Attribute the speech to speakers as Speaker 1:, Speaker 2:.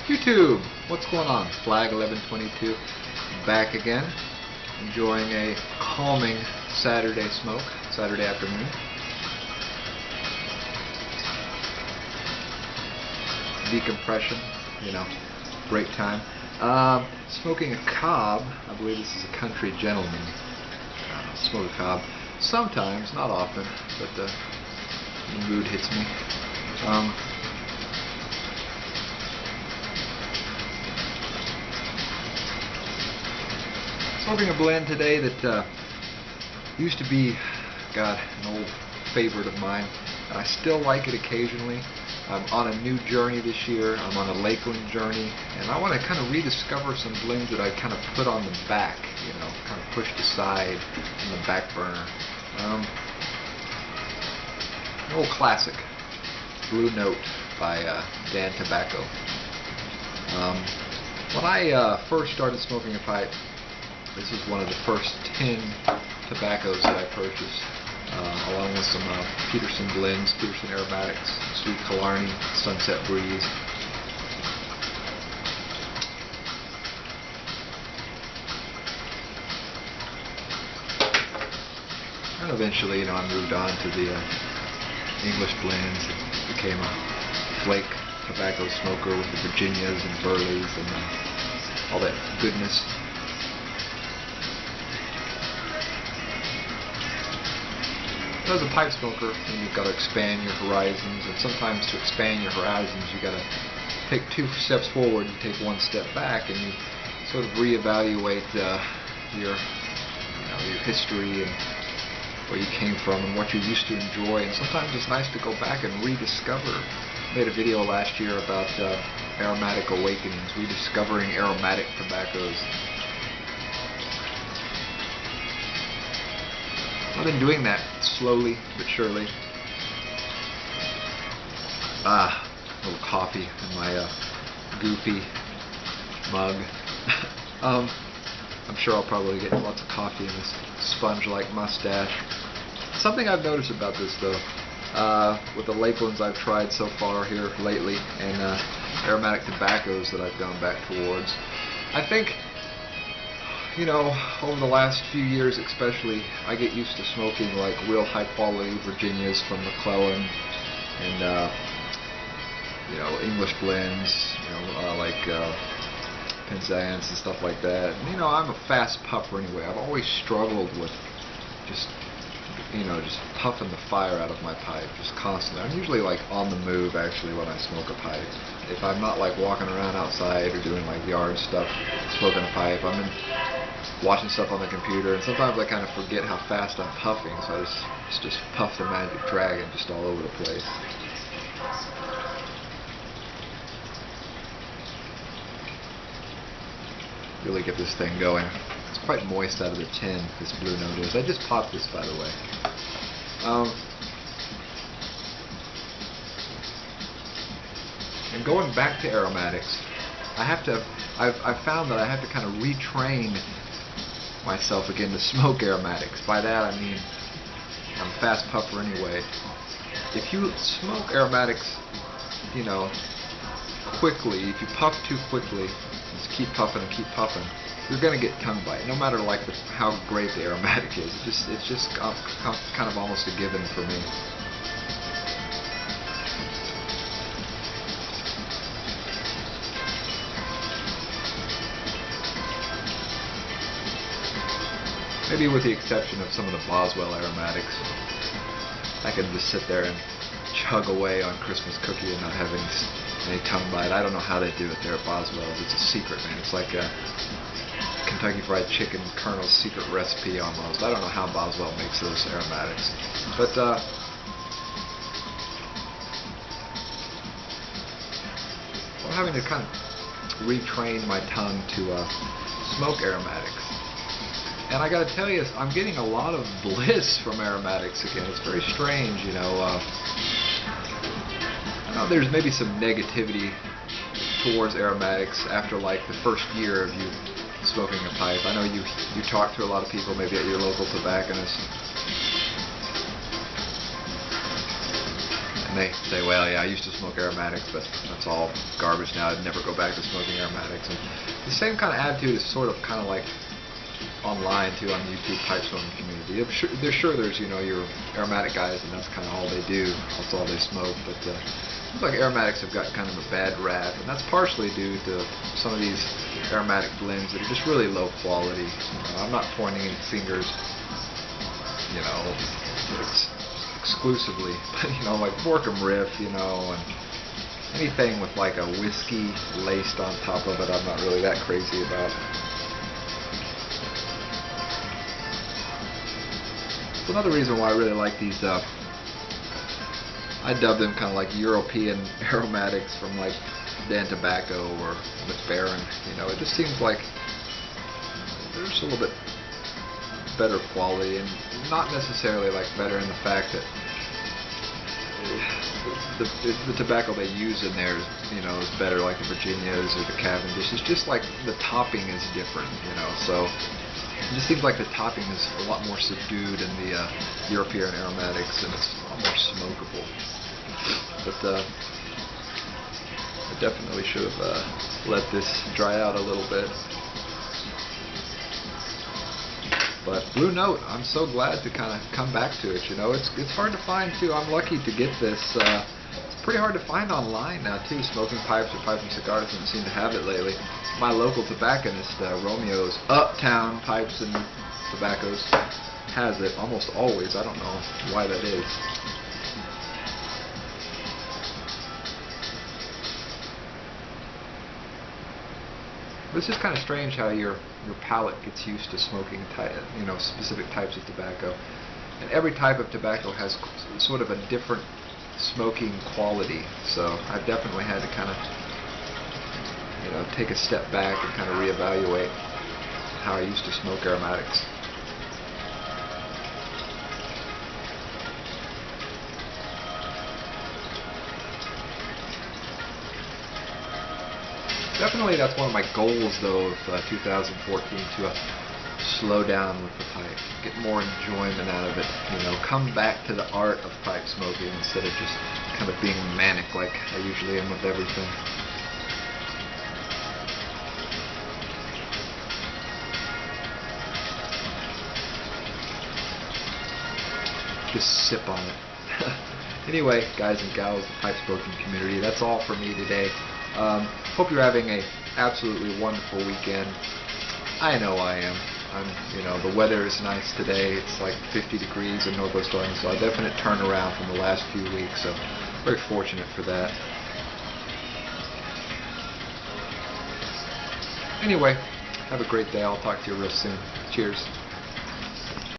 Speaker 1: YouTube, what's going on? Flag 1122 back again, enjoying a calming Saturday smoke, Saturday afternoon. Decompression, break time. Smoking a cob. I believe this is a country gentleman. Smoke a cob sometimes, not often, but the mood hits me. Smoking a blend today that used to be, an old favorite of mine. I still like it occasionally. I'm on a new journey this year. I'm on a Lakeland journey, and I want to kind of rediscover some blends that I kind of put on the back, kind of pushed aside in the back burner. An old classic, Blue Note by Dan Tobacco. When I first started smoking a pipe, this was one of the first 10 tobaccos that I purchased, along with some Peterson blends, Peterson Aromatics, Sweet Killarney, Sunset Breeze. And eventually, I moved on to the English blends. Became a flake tobacco smoker with the Virginias and Burleys and all that goodness. As a pipe smoker, you've got to expand your horizons, and sometimes to expand your horizons, you've got to take 2 steps forward and take 1 step back, and you sort of reevaluate your history and where you came from and what you used to enjoy. And sometimes it's nice to go back and rediscover. I made a video last year about aromatic awakenings, rediscovering aromatic tobaccos. I've been doing that slowly but surely. A little coffee in my goofy mug. I'm sure I'll probably get lots of coffee in this sponge-like mustache. Something I've noticed about this, though, with the Lakelands I've tried so far here lately, and aromatic tobaccos that I've gone back towards, I think, over the last few years especially, I get used to smoking like real high quality Virginias from McClellan and English blends, like Penzance and stuff like that. And, I'm a fast puffer anyway. I've always struggled with just puffing the fire out of my pipe, just constantly. I'm usually like on the move actually when I smoke a pipe. If I'm not like walking around outside or doing like yard stuff, smoking a pipe, I'm watching stuff on the computer, and sometimes I kind of forget how fast I'm puffing, so I just puff the Magic Dragon just all over the place. Really get this thing going. It's quite moist out of the tin, this Blue Note is. I just popped this, by the way. And going back to aromatics, I've found that I have to kind of retrain myself again to smoke aromatics. By that I mean, I'm a fast puffer anyway. If you smoke aromatics, quickly, if you puff too quickly, just keep puffing and keep puffing, you're going to get tongue bite, no matter how great the aromatic is. It's just kind of almost a given for me. Maybe with the exception of some of the Boswell aromatics, I can just sit there and chug away on Christmas cookie and not have any tongue bite. I don't know how they do it there at Boswell's. It's a secret, man. It's like a Kentucky Fried Chicken Colonel's secret recipe almost. I don't know how Boswell makes those aromatics. But I'm having to kind of retrain my tongue to smoke aromatics. And I gotta tell you, I'm getting a lot of bliss from aromatics again. It's very strange, I know there's maybe some negativity towards aromatics after like the first year of you smoking a pipe. I know you talk to a lot of people, maybe at your local tobacconist, and they say, well, yeah, I used to smoke aromatics, but that's all garbage now. I'd never go back to smoking aromatics. And the same kind of attitude is sort of kind of like online too, on the YouTube pipe smoking community. There's your aromatic guys, and that's kind of all they do. That's all they smoke. But seems like aromatics have got kind of a bad rap, and that's partially due to some of these aromatic blends that are just really low quality. I'm not pointing any fingers, exclusively, but like Borkum Riff, and anything with like a whiskey laced on top of it, I'm not really that crazy about. So another reason why I really like these, I dub them kind of like European aromatics from like Dan Tobacco or McBaron. It just seems like they're just a little bit better quality, and not necessarily like better in the fact that the tobacco they use in there is better, like the Virginias or the Cavendish. It's just like the topping is different, so it just seems like the topping is a lot more subdued in the European aromatics, and it's a lot more smokable. But I definitely should have let this dry out a little bit. But Blue Note, I'm so glad to kind of come back to it. It's hard to find too. I'm lucky to get this. It's pretty hard to find online now too. Smoking Pipes or Pipes and Cigars doesn't seem to have it lately. My local tobacconist, Romeo's Uptown Pipes and Tobaccos, has it almost always. I don't know why that is. It's just kind of strange how your palate gets used to smoking specific types of tobacco, and every type of tobacco has sort of a different smoking quality. So I've definitely had to kind of take a step back and kind of reevaluate how I used to smoke aromatics. Definitely, that's one of my goals, though, of 2014, to slow down with the pipe, get more enjoyment out of it, come back to the art of pipe smoking instead of just kind of being manic like I usually am with everything. Just sip on it. Anyway, guys and gals, the pipe smoking community, that's all for me today. Hope you're having a absolutely wonderful weekend. I know I am. The weather is nice today. It's like 50 degrees in Northwest Arkansas, so a definite turnaround from the last few weeks. So very fortunate for that. Anyway, have a great day. I'll talk to you real soon. Cheers.